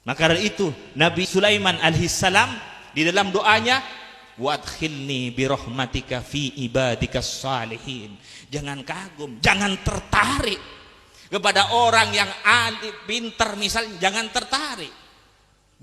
Maka dari itu Nabi Sulaiman alaihissalam di dalam doanya, wadkhilni birahmatika fi ibadikas salihin. Jangan kagum, jangan tertarik kepada orang yang alim, pintar misalnya, jangan tertarik.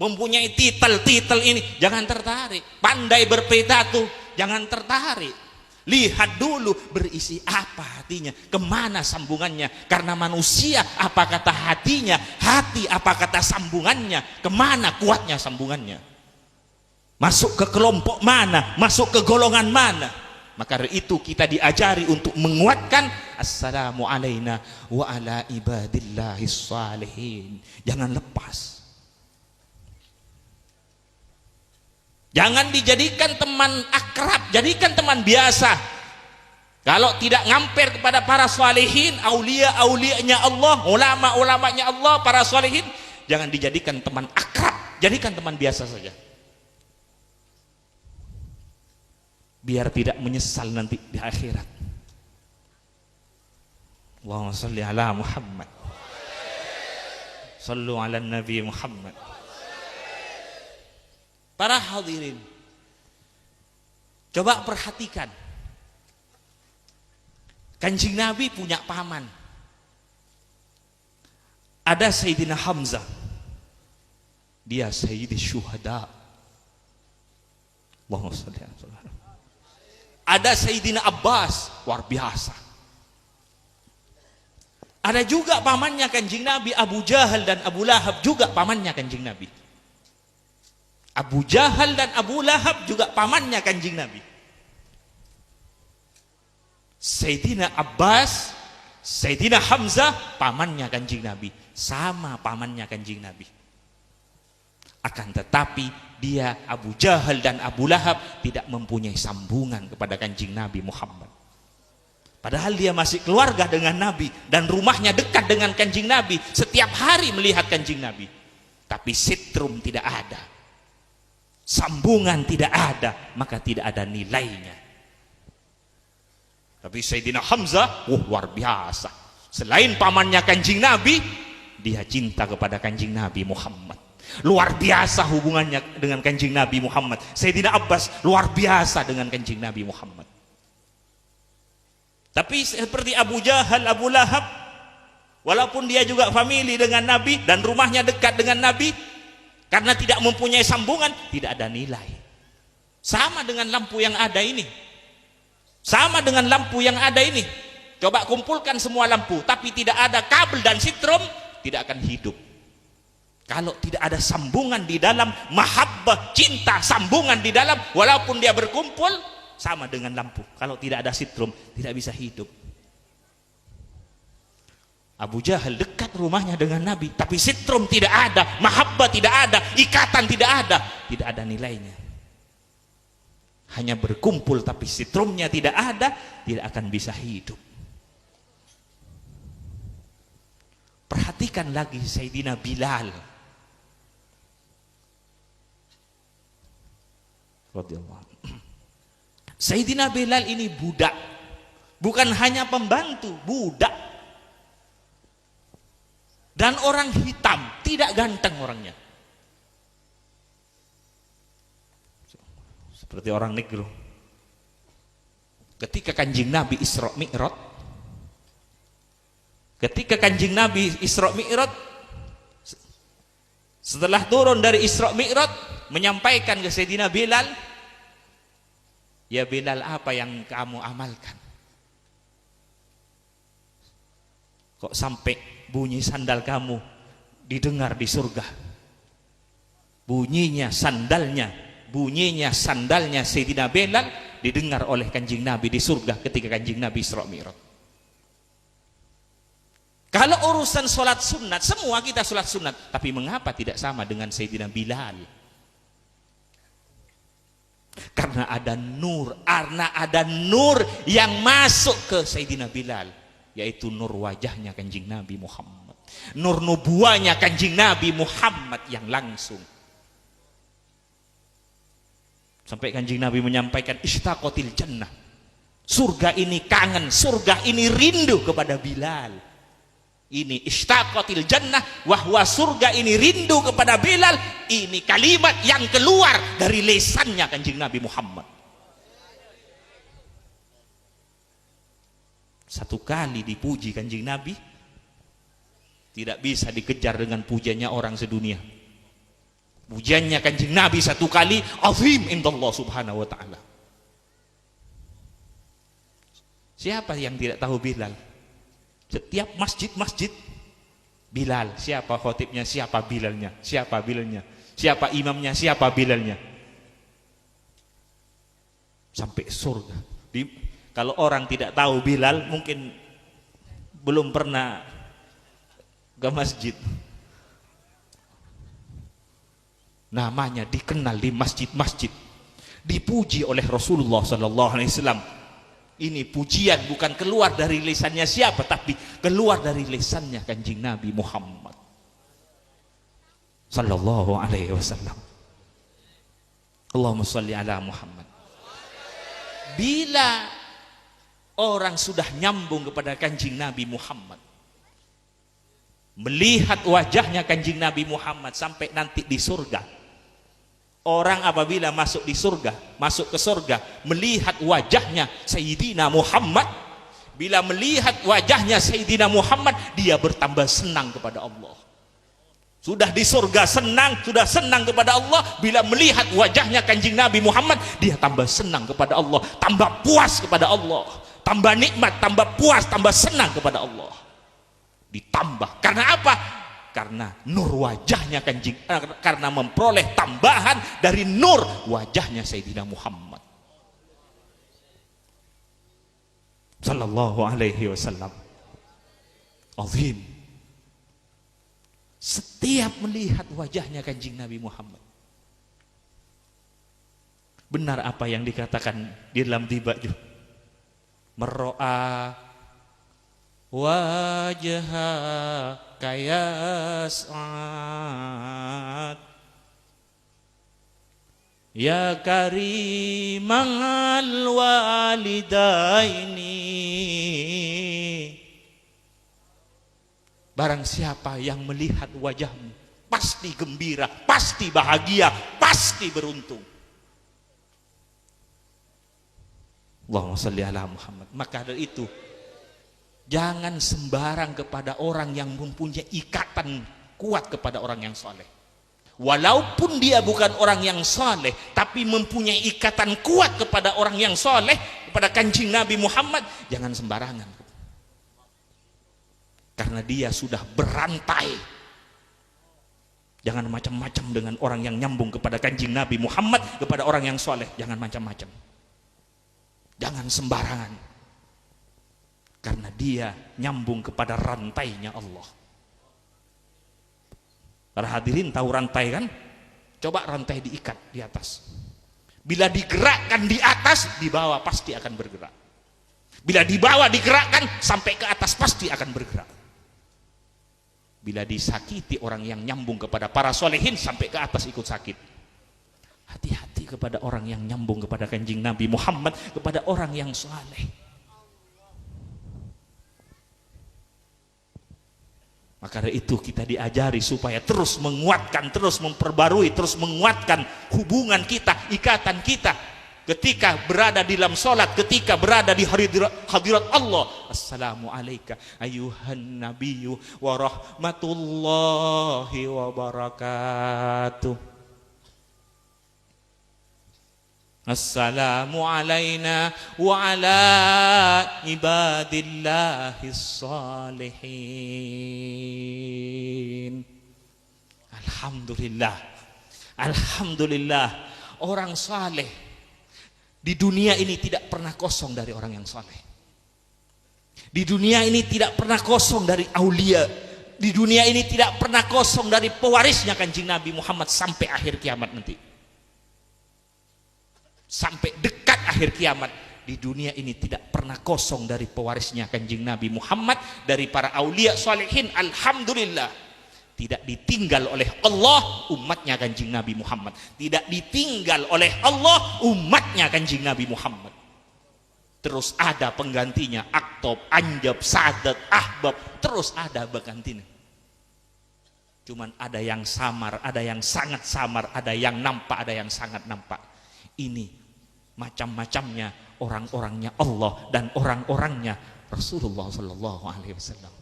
Mempunyai titel-titel ini, jangan tertarik. Pandai berpidato, jangan tertarik. Lihat dulu berisi apa hatinya, kemana sambungannya. Karena manusia apa kata hatinya, hati apa kata sambungannya, kemana kuatnya sambungannya, masuk ke kelompok mana, masuk ke golongan mana. Maka dari itu kita diajari untuk menguatkan assalamu alaina wa ala ibadillahis salihin. Jangan lepas. Jangan dijadikan teman akrab, jadikan teman biasa. Kalau tidak ngamper kepada para salihin, aulia-aulianya Allah, ulama-ulamanya Allah, para salihin, jangan dijadikan teman akrab, jadikan teman biasa saja. Biar tidak menyesal nanti di akhirat. Allahumma shalli ala Muhammad. Shallu ala Nabi Muhammad. Para hadirin, coba perhatikan. Kanjeng Nabi punya paman. Ada Sayyidina Hamzah. Dia Sayyidi Syuhada. Allahumma shalli ala Muhammad. Ada Sayyidina Abbas, luar biasa. Ada juga pamannya Kanjeng Nabi, Abu Jahal dan Abu Lahab, juga pamannya Kanjeng Nabi. Abu Jahal dan Abu Lahab juga pamannya Kanjeng Nabi. Sayyidina Abbas, Sayyidina Hamzah, pamannya Kanjeng Nabi. Sama pamannya Kanjeng Nabi. Akan tetapi dia, Abu Jahal dan Abu Lahab, tidak mempunyai sambungan kepada Kanjeng Nabi Muhammad. Padahal dia masih keluarga dengan Nabi dan rumahnya dekat dengan Kanjeng Nabi, setiap hari melihat Kanjeng Nabi. Tapi sitrum tidak ada, sambungan tidak ada, maka tidak ada nilainya. Tapi Sayyidina Hamzah, luar biasa. Selain pamannya Kanjeng Nabi, dia cinta kepada Kanjeng Nabi Muhammad. Luar biasa hubungannya dengan Kanjeng Nabi Muhammad. Sayyidina Abbas luar biasa dengan Kanjeng Nabi Muhammad. Tapi seperti Abu Jahal, Abu Lahab, walaupun dia juga famili dengan Nabi dan rumahnya dekat dengan Nabi, karena tidak mempunyai sambungan, tidak ada nilai. Sama dengan lampu yang ada ini. Sama dengan lampu yang ada ini. Coba kumpulkan semua lampu, tapi tidak ada kabel dan sitrom, tidak akan hidup. Kalau tidak ada sambungan di dalam, mahabbah, cinta, sambungan di dalam, walaupun dia berkumpul, sama dengan lampu. Kalau tidak ada sitrom, tidak bisa hidup. Abu Jahal dekat rumahnya dengan Nabi, tapi sitrom tidak ada, mahabbah tidak ada, ikatan tidak ada nilainya. Hanya berkumpul tapi sitrumnya tidak ada, tidak akan bisa hidup. Perhatikan lagi Sayyidina Bilal radhiyallahu. Sayyidina Bilal ini budak, bukan hanya pembantu, budak. Dan orang hitam, tidak ganteng orangnya. Seperti orang negro. Ketika Kanjeng Nabi Isra Mi'raj, setelah turun dari Isra Mi'raj, menyampaikan ke Sayyidina Bilal, ya Bilal, apa yang kamu amalkan? Kok sampai bunyi sandal kamu didengar di surga? Bunyinya sandalnya Sayyidina Bilal didengar oleh Kanjeng Nabi di surga ketika Kanjeng Nabi Isra Mi'raj. Kalau urusan sholat sunat, semua kita sholat sunat, tapi mengapa tidak sama dengan Sayyidina Bilal? Karena ada nur yang masuk ke Sayyidina Bilal, yaitu nur wajahnya Kanjeng Nabi Muhammad, nur nubuahnya Kanjeng Nabi Muhammad yang langsung. Sampai Kanjeng Nabi menyampaikan, ishtaqatil jannah, surga ini kangen, surga ini rindu kepada Bilal. Ini ishtaqatil jannah, wahwa surga ini rindu kepada Bilal. Ini kalimat yang keluar dari lisannya Kanjeng Nabi Muhammad. Satu kali dipuji Kanjeng Nabi, tidak bisa dikejar dengan pujiannya orang sedunia. Pujiannya Kanjeng Nabi satu kali azim indallah subhanahu wa ta'ala. Siapa yang tidak tahu Bilal? Setiap masjid-masjid Bilal, siapa khotibnya, siapa Bilalnya, siapa Bilalnya, siapa imamnya, siapa Bilalnya, sampai surga. Kalau orang tidak tahu Bilal, mungkin belum pernah ke masjid. Namanya dikenal di masjid-masjid, dipuji oleh Rasulullah Sallallahu Alaihi Wasallam. Ini pujian bukan keluar dari lisannya siapa, tapi keluar dari lisannya Kanjeng Nabi Muhammad Sallallahu Alaihi Wasallam. Allahumma sholli ala Muhammad. Bila orang sudah nyambung kepada Kanjeng Nabi Muhammad, melihat wajahnya Kanjeng Nabi Muhammad sampai nanti di surga. Orang apabila masuk di surga, masuk ke surga, melihat wajahnya Sayyidina Muhammad, bila melihat wajahnya Sayyidina Muhammad, dia bertambah senang kepada Allah. Sudah di surga senang, sudah senang kepada Allah, bila melihat wajahnya Kanjeng Nabi Muhammad, dia tambah senang kepada Allah, tambah puas kepada Allah, tambah nikmat, tambah puas, tambah senang kepada Allah. Ditambah, karena apa? Karena nur wajahnya Kanjeng, karena memperoleh tambahan dari nur wajahnya Sayyidina Muhammad Sallallahu Alaihi Wasallam. Azim. Setiap melihat wajahnya Kanjeng Nabi Muhammad, benar apa yang dikatakan di dalam Dibaju, mero'a wajha kayas'ad ya karimal walidaini. Barang siapa yang melihat wajahmu, pasti gembira, pasti bahagia, pasti beruntung. Allahumma sholli ala Muhammad. Maka dari itu, jangan sembarang kepada orang yang mempunyai ikatan kuat kepada orang yang soleh. Walaupun dia bukan orang yang soleh, tapi mempunyai ikatan kuat kepada orang yang soleh, kepada Kanjeng Nabi Muhammad, jangan sembarangan. Karena dia sudah berantai. Jangan macam-macam dengan orang yang nyambung kepada Kanjeng Nabi Muhammad, kepada orang yang soleh. Jangan macam-macam. Jangan sembarangan. Karena dia nyambung kepada rantainya Allah. Para hadirin tahu rantai kan? Coba rantai diikat di atas. Bila digerakkan di atas, di bawah pasti akan bergerak. Bila di bawah digerakkan, sampai ke atas pasti akan bergerak. Bila disakiti orang yang nyambung kepada para solehin, sampai ke atas ikut sakit. Hati-hati kepada orang yang nyambung kepada Kanjeng Nabi Muhammad, kepada orang yang soleh. Maka dari itu kita diajari supaya terus menguatkan, terus memperbarui, terus menguatkan hubungan kita, ikatan kita ketika berada di dalam sholat, ketika berada di hadirat Allah. Assalamualaikum ayuhan nabiyyu wa rahmatullahi wa barakatuh. Assalamu alayna wa ala ibadillahis salihin. Alhamdulillah, alhamdulillah, orang saleh di dunia ini tidak pernah kosong dari orang yang saleh. Di dunia ini tidak pernah kosong dari aulia. Di dunia ini tidak pernah kosong dari pewarisnya Kanjeng Nabi Muhammad sampai akhir kiamat nanti. Sampai dekat akhir kiamat, di dunia ini tidak pernah kosong dari pewarisnya Kanjeng Nabi Muhammad, dari para aulia salihin. Alhamdulillah, tidak ditinggal oleh Allah umatnya Kanjeng Nabi Muhammad. Tidak ditinggal oleh Allah umatnya Kanjeng Nabi Muhammad. terus ada penggantinya, aktob, anjab, sadat, ahbab, terus ada penggantinya. Cuman ada yang samar, ada yang sangat samar, ada yang nampak, ada yang sangat nampak. Ini macam-macamnya orang-orangnya Allah dan orang-orangnya Rasulullah Sallallahu Alaihi Wasallam.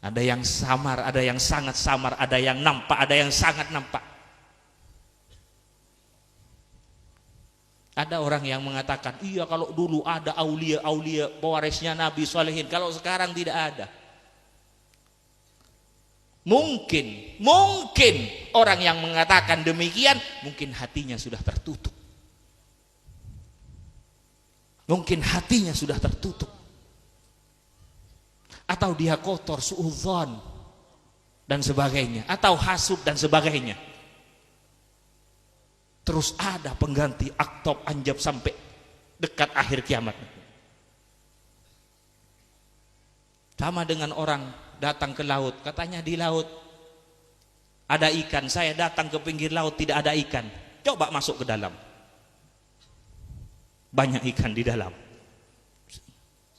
Ada yang samar, ada yang sangat samar, ada yang nampak, ada yang sangat nampak. Ada orang yang mengatakan, iya kalau dulu ada aulia-aulia pewarisnya Nabi Salihin, kalau sekarang tidak ada. Mungkin orang yang mengatakan demikian, mungkin hatinya sudah tertutup. Mungkin hatinya sudah tertutup. Atau dia kotor, suudzon, dan sebagainya. Atau hasud dan sebagainya. Terus ada pengganti aktob, anjab sampai dekat akhir kiamat. Sama dengan orang datang ke laut, katanya di laut ada ikan, saya datang ke pinggir laut tidak ada ikan. Coba masuk ke dalam, banyak ikan di dalam.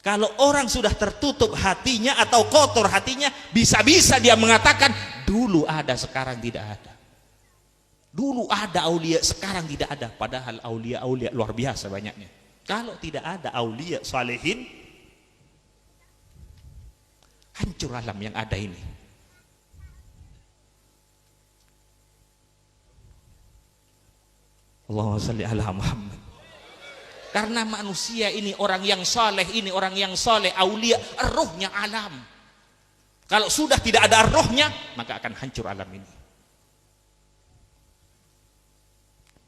Kalau orang sudah tertutup hatinya atau kotor hatinya, bisa-bisa dia mengatakan dulu ada, sekarang tidak ada. Dulu ada aulia, sekarang tidak ada. Padahal aulia-aulia luar biasa banyaknya. Kalau tidak ada aulia salihin, hancur alam yang ada ini. Allahumma shalli ala Muhammad. Karena manusia ini orang yang saleh, ini orang yang saleh, aulia, rohnya alam. Kalau sudah tidak ada rohnya, maka akan hancur alam ini.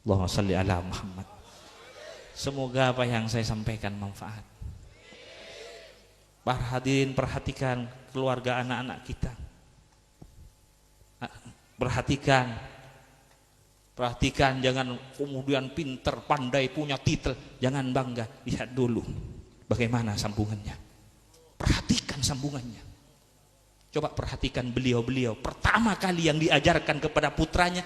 Allahumma shalli ala Muhammad. Semoga apa yang saya sampaikan manfaat. Para hadirin, perhatikan keluarga anak-anak kita. Perhatikan, jangan kemudian pinter, pandai, punya titel, jangan bangga. Lihat dulu bagaimana sambungannya. Perhatikan sambungannya. Coba perhatikan beliau-beliau. Pertama kali yang diajarkan kepada putranya,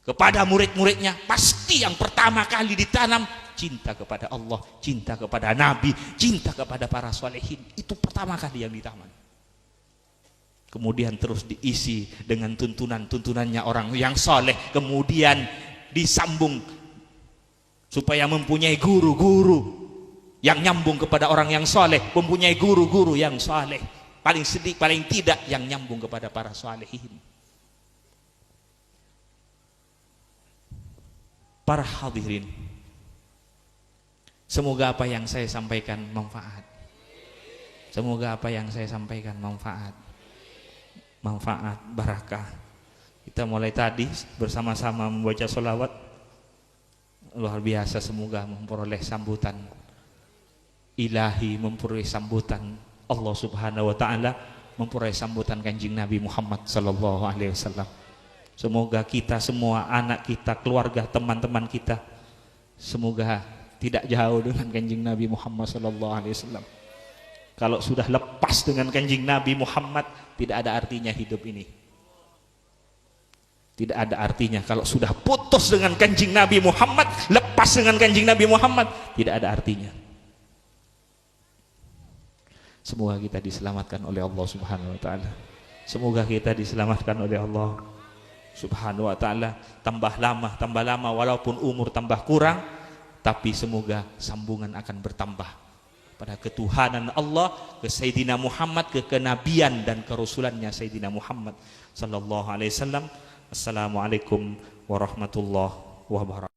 kepada murid-muridnya, pasti yang pertama kali ditanam cinta kepada Allah, cinta kepada Nabi, cinta kepada para solehin. Itu pertama kali yang ditanam. Kemudian terus diisi dengan tuntunan-tuntunannya orang yang soleh. Kemudian disambung supaya mempunyai guru-guru yang nyambung kepada orang yang soleh, mempunyai guru-guru yang soleh. Paling sedikit, paling tidak yang nyambung kepada para solehin. Para hadirin, semoga apa yang saya sampaikan manfaat. Semoga apa yang saya sampaikan manfaat, barakah. Kita mulai tadi bersama-sama membaca sholawat, luar biasa. Semoga memperoleh sambutan ilahi, memperoleh sambutan Allah Subhanahu wa Ta'ala, memperoleh sambutan Kanjeng Nabi Muhammad Sallallahu Alaihi Wasallam. Semoga kita semua, anak kita, keluarga, teman-teman kita, semoga tidak jauh dengan Kanjeng Nabi Muhammad Sallallahu Alaihi Wasallam. Kalau sudah lepas dengan Kanjeng Nabi Muhammad, tidak ada artinya hidup ini. Tidak ada artinya. Kalau sudah putus dengan Kanjeng Nabi Muhammad, lepas dengan Kanjeng Nabi Muhammad, tidak ada artinya. Semoga kita diselamatkan oleh Allah Subhanahu wa Ta'ala. Semoga kita diselamatkan oleh Allah Subhanahu wa Ta'ala. Tambah lama walaupun umur tambah kurang, tapi semoga sambungan akan bertambah pada ketuhanan Allah, ke Sayyidina Muhammad, ke kenabian dan kerasulannya Sayyidina Muhammad Sallallahu Alaihi Wasallam. Assalamualaikum warahmatullahi wabarakatuh.